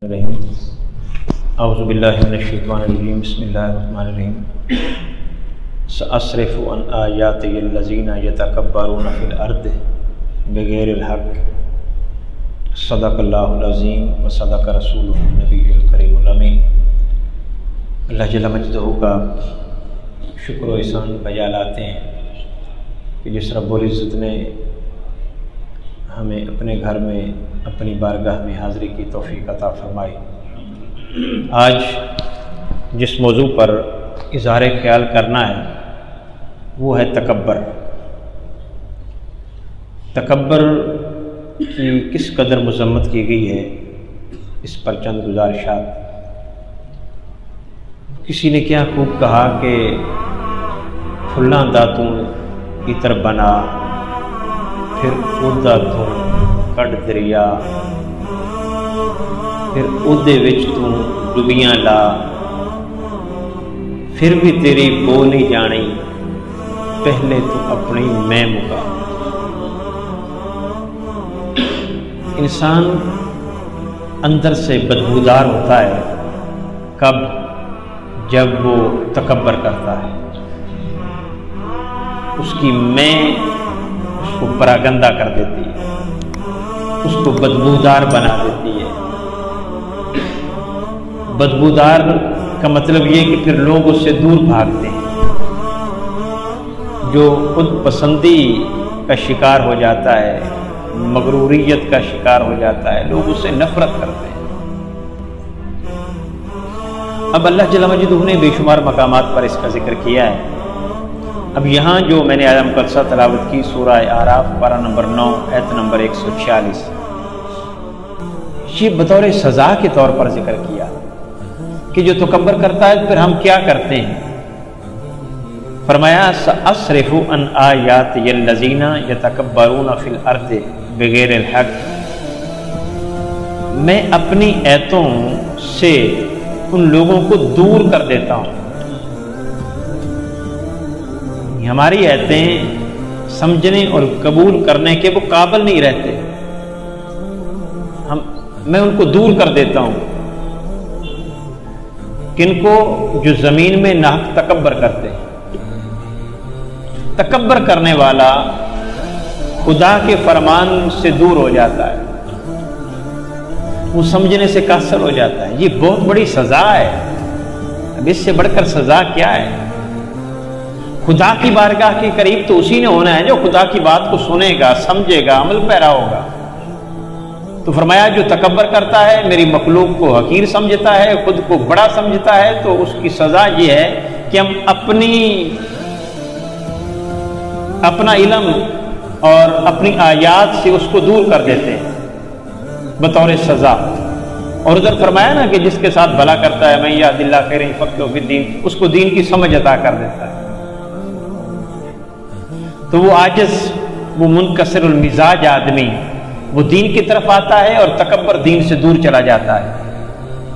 اعوذ باللہ من الشیطان الرجیم بسم اللہ الرحمن الرحیم سأصرف عن آیاتی الذین یتکبرون فی الارض بغیر الحق صدق اللہ العظیم و صدق رسولہ النبی الکریم الامین۔ اللہ جل مجدہ کا شکر و احسان بجا لاتے ہیں کہ جس رب العزت نے ہمیں اپنے گھر میں اپنی بارگاہ میں حاضری کی توفیق عطا فرمائی۔ آج جس موضوع پر اظہار خیال کرنا ہے وہ ہے تکبر۔ تکبر کی کس قدر مذمت کی گئی ہے، اس پر چند گزارشات۔ کسی نے کیا خوب کہا کہ پھلاں داتوں اتر بنا پھر اودہ دھن کٹ دریا پھر اودے وچ تو ڈبیاں لا پھر بھی تیری بو نہیں جانی پہلے تو اپنی میں مکا۔ انسان اندر سے بدبودار ہوتا ہے کب؟ جب وہ تکبر کرتا ہے، اس کی میں اس کو پراگندہ کر دیتی ہے، اس کو بدبودار بنا دیتی ہے۔ بدبودار کا مطلب یہ کہ پھر لوگ اس سے دور بھاگتے ہیں۔ جو خود پسندی کا شکار ہو جاتا ہے، مغروریت کا شکار ہو جاتا ہے، لوگ اس سے نفرت کرتے ہیں۔ اب اللہ جل مجدہ نے بے شمار مقامات پر اس کا ذکر کیا ہے۔ اب یہاں جو میں نے آیہ مقدسہ تلاوت کی سورہ اعراف پارہ نمبر 9 آیت نمبر 146، یہ بطور سزا کے طور پر ذکر کیا کہ جو تکبر کرتا ہے پھر ہم کیا کرتے ہیں۔ فرمایا سأصرف عن آیاتی الذین یتکبرون فی الارض بغیر الحق، میں اپنی ایتوں سے ان لوگوں کو دور کر دیتا ہوں۔ ہماری ایتیں سمجھنے اور قبول کرنے کے وہ قابل نہیں رہتے، میں ان کو دور کر دیتا ہوں۔ کن کو؟ جو زمین میں ناحق تکبر کرتے ہیں۔ تکبر کرنے والا خدا کے فرمان سے دور ہو جاتا ہے، وہ سمجھنے سے قاصر ہو جاتا ہے۔ یہ بہت بڑی سزا ہے، اب اس سے بڑھ کر سزا کیا ہے؟ خدا کی بارگاہ کے قریب تو اسی نے ہونا ہے جو خدا کی بات کو سنے گا، سمجھے گا، عمل پیرا ہوگا۔ تو فرمایا جو تکبر کرتا ہے، میری مخلوق کو حقیر سمجھتا ہے، خود کو بڑا سمجھتا ہے، تو اس کی سزا یہ ہے کہ ہم اپنا علم اور اپنی آیات سے اس کو دور کر دیتے ہیں بطور سزا۔ اور ادھر فرمایا نا کہ جس کے ساتھ بھلا کرتا ہے، من یہد اللہ خیر یفقہہ فی الدین، اس کو دین کی سمجھ عطا کر دیتا ہے۔ تو وہ عاجز، وہ منکسر المزاج آدمی وہ دین کی طرف آتا ہے اور تکبر دین سے دور چلا جاتا ہے۔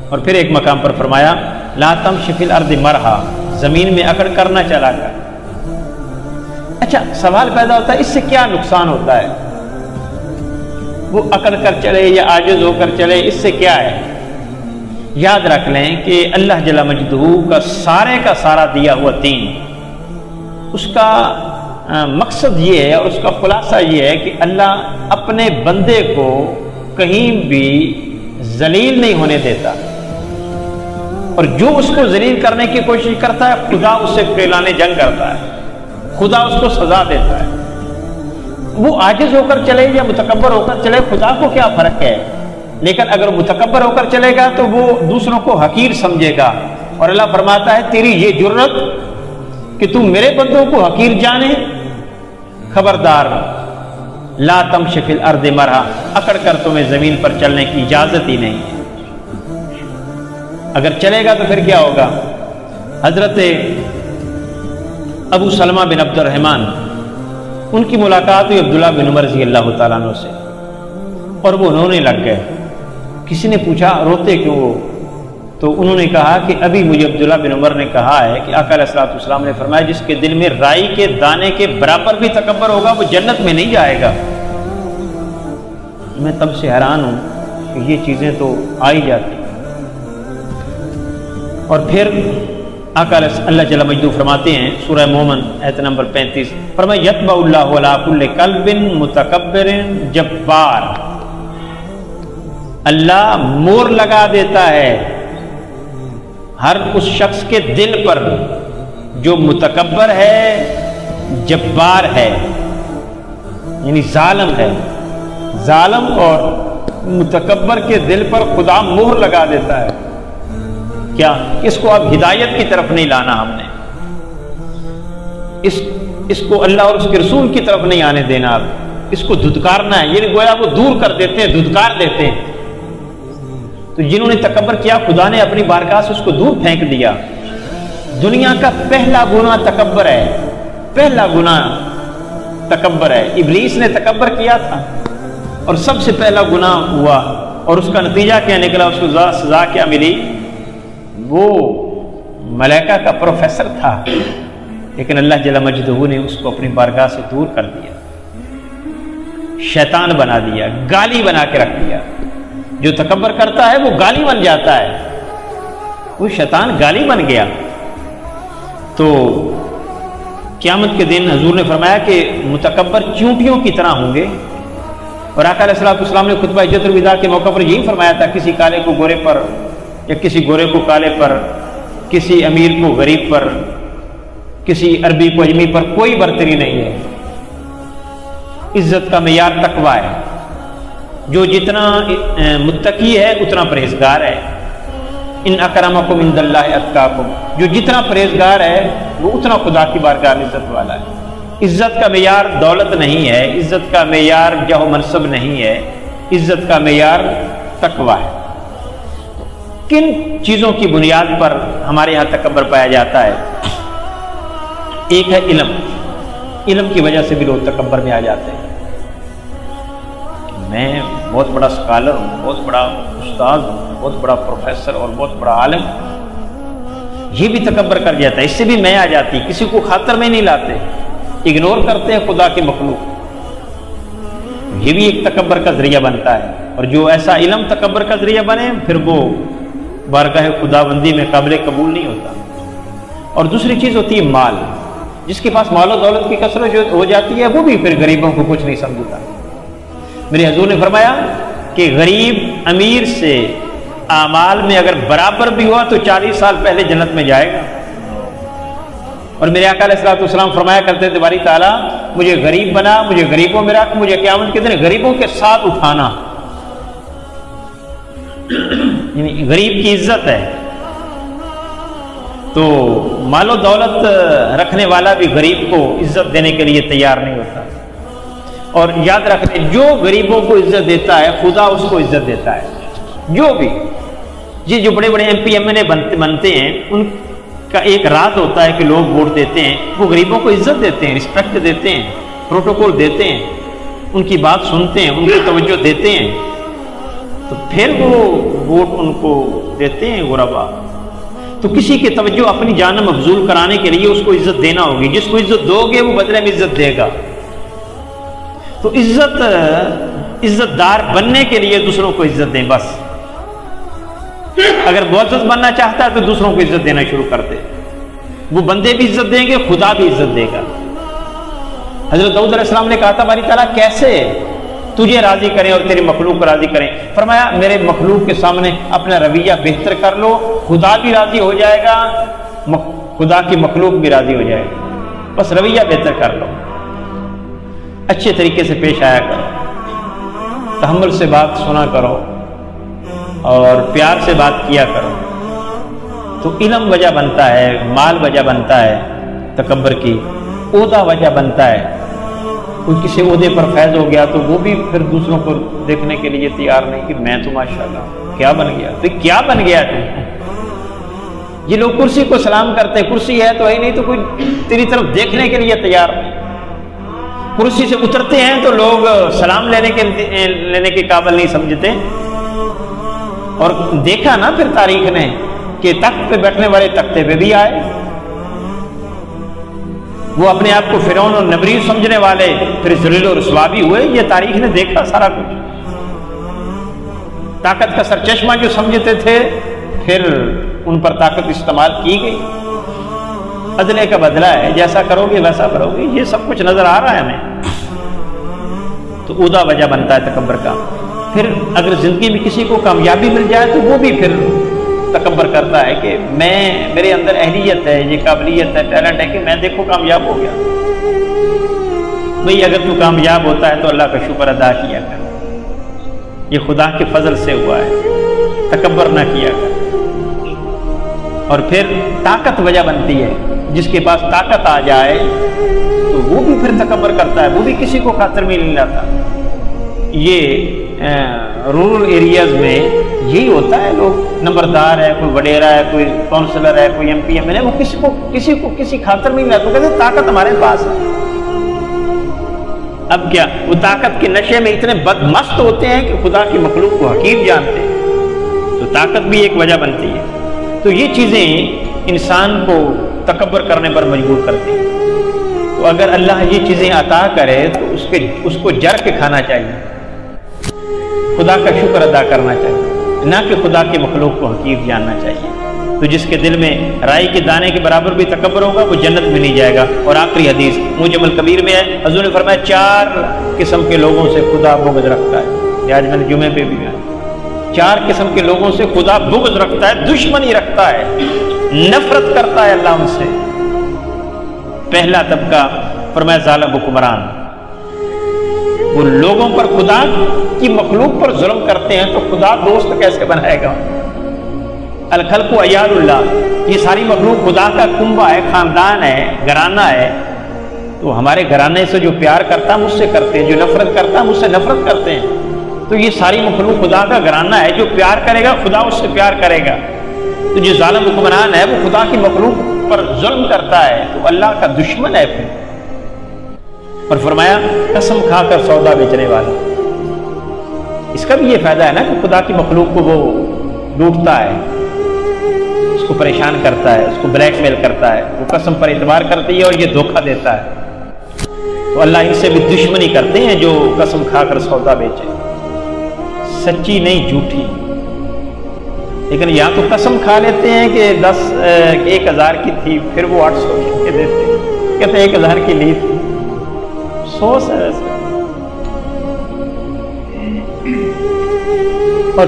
اور پھر ایک مقام پر فرمایا لا تمشی فی الارض مرحا، زمین میں اکڑ کر نہ چلا کر۔ اچھا سوال پیدا ہوتا ہے اس سے کیا نقصان ہوتا ہے؟ وہ اکڑ کر چلے یا عاجز ہو کر چلے، اس سے کیا ہے؟ یاد رکھ لیں کہ اللہ جل مجدہ کا سارا دیا ہوا دین، اس کا مقصد یہ ہے اور اس کا خلاصہ یہ ہے کہ اللہ اپنے بندے کو کہیں بھی ذلیل نہیں ہونے دیتا، اور جو اس کو ذلیل کرنے کی کوشش کرتا ہے خدا اس سے اعلان جنگ کرتا ہے، خدا اس کو سزا دیتا ہے۔ وہ عاجز ہو کر چلے یا متکبر ہو کر چلے، خدا کو کیا فرق ہے؟ لیکن اگر متکبر ہو کر چلے گا تو وہ دوسروں کو حقیر سمجھے گا، اور اللہ فرماتا ہے تیری یہ جرت کہ تم میرے بندوں کو حقیر جانے، خبردار لا تمشی فی الارض مرحا، اکڑ کر تمہیں زمین پر چلنے کی اجازت ہی نہیں ہے۔ اگر چلے گا تو پھر کیا ہوگا؟ حضرت ابو سلمہ بن عبد الرحمن، ان کی ملاقات ہوئی عبداللہ بن عمر رضی اللہ تعالیٰ عنہ سے، اور وہ رونے لگ گئے۔ کسی نے پوچھا روتے کیوں ہو؟ تو انہوں نے کہا کہ ابھی مجھے عبداللہ بن عمر نے کہا ہے کہ آقا علیہ السلام نے فرمایا جس کے دل میں رائی کے دانے کے برابر بھی تکبر ہوگا وہ جنت میں نہیں جائے گا۔ میں تب سے حیران ہوں کہ یہ چیزیں تو آ ہی جاتی. اور پھر آقا اللہ جل مجدہ فرماتے ہیں سورہ مومن آیت نمبر 35، فرمایا یتبع اللہ علی کل قلب متکبر جبار، اللہ مور لگا دیتا ہے ہر اس شخص کے دل پر جو متکبر ہے، جبار ہے، یعنی ظالم ہے. ظالم اور متکبر کے دل پر خدا مہر لگا دیتا ہے. کیا اس کو اب ہدایت کی طرف نہیں لانا، ہم نے اس کو اللہ اور اس کے رسول کی طرف نہیں آنے دینا، اب اس کو دھتکارنا ہے. یعنی گویا وہ دور کر دیتے ہیں، دھتکار دیتے ہیں. تو جنہوں نے تکبر کیا خدا نے اپنی بارگاہ سے اس کو دور پھینک دیا. دنیا کا پہلا گناہ تکبر ہے، پہلا گناہ تکبر ہے. ابلیس نے تکبر کیا تھا اور سب سے پہلا گناہ ہوا، اور اس کا نتیجہ کیا نکلا، اس کو سزا کیا ملی؟ وہ ملائکہ کا پروفیسر تھا، لیکن اللہ جل مجدہ نے اس کو اپنی بارگاہ سے دور کر دیا، شیطان بنا دیا، گالی بنا کے رکھ دیا. جو تکبر کرتا ہے وہ گالی بن جاتا ہے، وہ شیطان گالی بن گیا. تو قیامت کے دن حضور نے فرمایا کہ متکبر چونٹیوں کی طرح ہوں گے. اور آقا علیہ الصلوۃ والسلام نے خطبہ حجۃ الوداع کے موقع پر یہی فرمایا تھا، کسی کالے کو گورے پر یا کسی گورے کو کالے پر، کسی امیر کو غریب پر، کسی عربی کو اجمی پر کوئی برتری نہیں ہے. عزت کا معیار تقویٰ ہے. جو جتنا متقی ہے اتنا پرہیزگار ہے. ان اکرمکم عند اللہ اتقاکم، جو جتنا پرہیزگار ہے وہ اتنا خدا کی بارگاہ میں عزت والا ہے. عزت کا معیار دولت نہیں ہے، عزت کا معیار جاہ و منصب نہیں ہے، عزت کا معیار تقویٰ ہے. کن چیزوں کی بنیاد پر ہمارے یہاں تکبر پایا جاتا ہے؟ ایک ہے علم. علم کی وجہ سے بھی لوگ تکبر میں آ جاتے ہیں. میں بہت بڑا اسکالر ہوں، بہت بڑا استاد ہوں، بہت بڑا پروفیسر اور بہت بڑا عالم. یہ بھی تکبر کر جاتا ہے، اس سے بھی میں آ جاتی. کسی کو خاطر میں نہیں لاتے، اگنور کرتے ہیں خدا کے مخلوق. یہ بھی ایک تکبر کا ذریعہ بنتا ہے. اور جو ایسا علم تکبر کا ذریعہ بنے پھر وہ بارگاہ خدا بندی میں قابل قبول نہیں ہوتا. اور دوسری چیز ہوتی ہے مال. جس کے پاس مال و دولت کی کثرت جو ہو جاتی ہے وہ بھی پھر غریبوں کو کچھ نہیں سمجھتا. میرے حضور نے فرمایا کہ غریب امیر سے اعمال میں اگر برابر بھی ہوا تو 40 سال پہلے جنت میں جائے گا. اور میرے آقا علیہ الصلوۃ والسلام فرمایا کرتے تھے باری تعالیٰ مجھے غریب بنا، مجھے غریبوں میں رکھ، مجھے قیامت کے دن غریبوں کے ساتھ اٹھانا. یعنی غریب کی عزت ہے. تو مال و دولت رکھنے والا بھی غریب کو عزت دینے کے لیے تیار نہیں ہوتا. اور یاد رکھیں جو غریبوں کو عزت دیتا ہے خدا اس کو عزت دیتا ہے. جو بھی جو بڑے بڑے ایم پی ایم این اے بنتے ہیں ان کا ایک راز ہوتا ہے کہ لوگ ووٹ دیتے ہیں، وہ غریبوں کو عزت دیتے ہیں، رسپیکٹ دیتے ہیں، پروٹوکول دیتے ہیں، ان کی بات سنتے ہیں، ان کو توجہ دیتے ہیں. تو پھر وہ ووٹ ان کو دیتے ہیں غربا. تو کسی کی توجہ اپنی جانب مبذول کرانے کے لیے اس کو عزت دینا ہوگی. جس کو عزت دو گے وہ بدلے میں عزت دے گا. تو عزت دار بننے کے لیے دوسروں کو عزت دیں. بس اگر معزز بننا چاہتا ہے تو دوسروں کو عزت دینا شروع کر دے. وہ بندے بھی عزت دیں گے، خدا بھی عزت دے گا. حضرت داؤد علیہ السلام نے کہا تھا باری تعالیٰ کیسے تجھے راضی کریں اور تیرے مخلوق کو راضی کریں؟ فرمایا میرے مخلوق کے سامنے اپنا رویہ بہتر کر لو، خدا بھی راضی ہو جائے گا، خدا کی مخلوق بھی راضی ہو جائے گا. بس رویہ بہتر کر لو، اچھے طریقے سے پیش آیا کرو، تحمل سے بات سنا کرو اور پیار سے بات کیا کرو. تو علم وجہ بنتا ہے، مال وجہ بنتا ہے تکبر کی، عہدہ وجہ بنتا ہے. کوئی کسی عہدے پر فیض ہو گیا تو وہ بھی پھر دوسروں کو دیکھنے کے لیے تیار نہیں کہ میں تو ماشاءاللہ کیا بن گیا. تو کیا بن گیا تو یہ لوگ کرسی کو سلام کرتے ہیں، کرسی ہے تو ہی نہیں تو کوئی تیری طرف دیکھنے کے لیے تیار نہیں. کرسی سے اترتے ہیں تو لوگ سلام لینے کے قابل نہیں سمجھتے. اور دیکھا نا پھر تاریخ نے کہ تخت پہ بیٹھنے والے تختے پہ بھی آئے. وہ اپنے آپ کو فرعون اور نمرود سمجھنے والے پھر ذلیل و رسوا بھی ہوئے. یہ تاریخ نے دیکھا سارا کچھ. طاقت کا سرچشمہ جو سمجھتے تھے پھر ان پر طاقت استعمال کی گئی. عدلے کا بدلہ ہے، جیسا کرو گے ویسا کرو گے، یہ سب کچھ نظر آ رہا ہے ہمیں. تو اودا وجہ بنتا ہے تکبر کا. پھر اگر زندگی میں کسی کو کامیابی مل جائے تو وہ بھی پھر تکبر کرتا ہے کہ میرے اندر اہلیت ہے، یہ قابلیت ہے، ٹیلنٹ ہے کہ میں دیکھو کامیاب ہو گیا. بھئی اگر تو کامیاب ہوتا ہے تو اللہ کا شکر ادا کیا کر، یہ خدا کے فضل سے ہوا ہے، تکبر نہ کیا کر. اور پھر طاقت وجہ بنتی ہے، جس کے پاس طاقت آ جائے تو وہ بھی پھر تکبر کرتا ہے، وہ بھی کسی کو خاطر میں نہیں لاتا. یہ رورل ایریاز میں یہی ہوتا ہے، لوگ نمبردار ہے، کوئی وڈیرا ہے، کوئی کونسلر ہے، کوئی MP MLA، وہ کسی کو کسی خاطر میں نہیں لاتا. کہتے ہیں طاقت ہمارے پاس ہے. اب کیا وہ طاقت کے نشے میں اتنے بدمست ہوتے ہیں کہ خدا کی مخلوق کو حقیر جانتے ہیں. تو طاقت بھی ایک وجہ بنتی ہے. تو یہ چیزیں انسان کو تکبر کرنے پر مجبور کرتی ہیں. تو اگر اللہ یہ چیزیں عطا کرے تو اس کو جر کے کھانا چاہیے، خدا کا شکر ادا کرنا چاہیے، نہ کہ خدا کی مخلوق کو حقیر جاننا چاہیے. تو جس کے دل میں رائی کے دانے کے برابر بھی تکبر ہوگا وہ جنت میں نہیں جائے گا. اور آخری حدیث موجم الکبیر میں ہے، حضور نے فرمایا 4 قسم کے لوگوں سے خدا بغض رکھتا ہے. یہ آج میں نے جمعے پہ بھی 4 قسم کے لوگوں سے خدا بغض رکھتا ہے، دشمنی رکھتا ہے، نفرت کرتا ہے اللہ ان سے. پہلا طبقہ فرمایا ظالم حکمران. وہ لوگوں پر خدا کی مخلوق پر ظلم کرتے ہیں تو خدا دوست کیسے بنائے گا؟ الخلق عیال اللہ، یہ ساری مخلوق خدا کا کنبہ ہے، خاندان ہے، گھرانہ ہے. تو ہمارے گھرانے سے جو پیار کرتا ہے مجھ سے کرتے ہیں، جو نفرت کرتا ہے مجھ سے نفرت کرتے ہیں. تو یہ ساری مخلوق خدا کا گھرانہ ہے، جو پیار کرے گا خدا اس سے پیار کرے گا. تو جو ظالم حکمران ہے وہ خدا کی مخلوق پر ظلم کرتا ہے تو اللہ کا دشمن ہے پھر. اور فرمایا قسم کھا کر سودا بیچنے والا. اس کا بھی یہ فائدہ ہے نا کہ خدا کی مخلوق کو وہ لوٹتا ہے، اس کو پریشان کرتا ہے، اس کو بلیک میل کرتا ہے، وہ قسم پر اعتبار کرتی ہے اور یہ دھوکہ دیتا ہے. تو اللہ ان سے بھی دشمنی کرتے ہیں جو قسم کھا کر سودا بیچے، سچی نہیں جھوٹی. لیکن یہاں تو قسم کھا لیتے ہیں کہ 1000 کی تھی، پھر وہ 800 کے دیتے ہیں، کہتے ہیں 1000 کی لی تھی. افسوس ہے ویسے. اور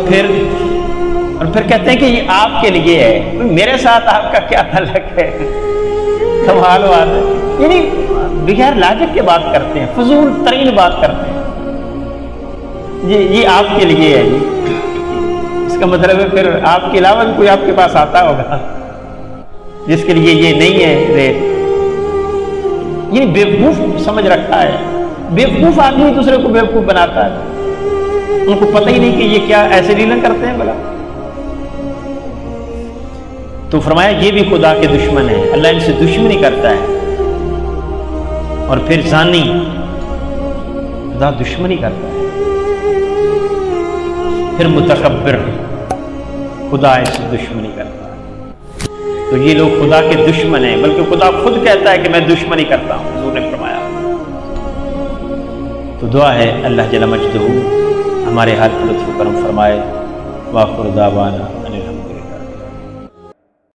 پھر کہتے ہیں کہ یہ آپ کے لیے ہے. میرے ساتھ آپ کا کیا تعلق ہے؟ کمال بات ہے. یعنی بغیر لاجک کے بات کرتے ہیں، فضول ترین بات کرتے ہیں. یہ آپ کے لیے ہے. اس کا مطلب ہے پھر آپ کے علاوہ بھی کوئی آپ کے پاس آتا ہوگا جس کے لیے یہ نہیں ہے ریٹ. یہ بیوقوف سمجھ رکھا ہے. بیوقوف آدمی دوسرے کو بیوقوف بناتا ہے. ان کو پتہ ہی نہیں کہ یہ کیا ایسے ڈیلنگ کرتے ہیں بلا. تو فرمایا یہ بھی خدا کے دشمن ہیں، اللہ ان سے دشمنی کرتا ہے. اور پھر زانی، خدا دشمنی کرتا ہے. پھر متکبر، خدا اس سے دشمنی کرتا ہے. تو یہ لوگ خدا کے دشمن ہیں، بلکہ خدا خود کہتا ہے کہ میں دشمنی کرتا ہوں، حضور نے فرمایا. تو دعا ہے اللہ جل مجدہ ہمارے حال پر لطف و کرم فرمائے. وآخر دعوانا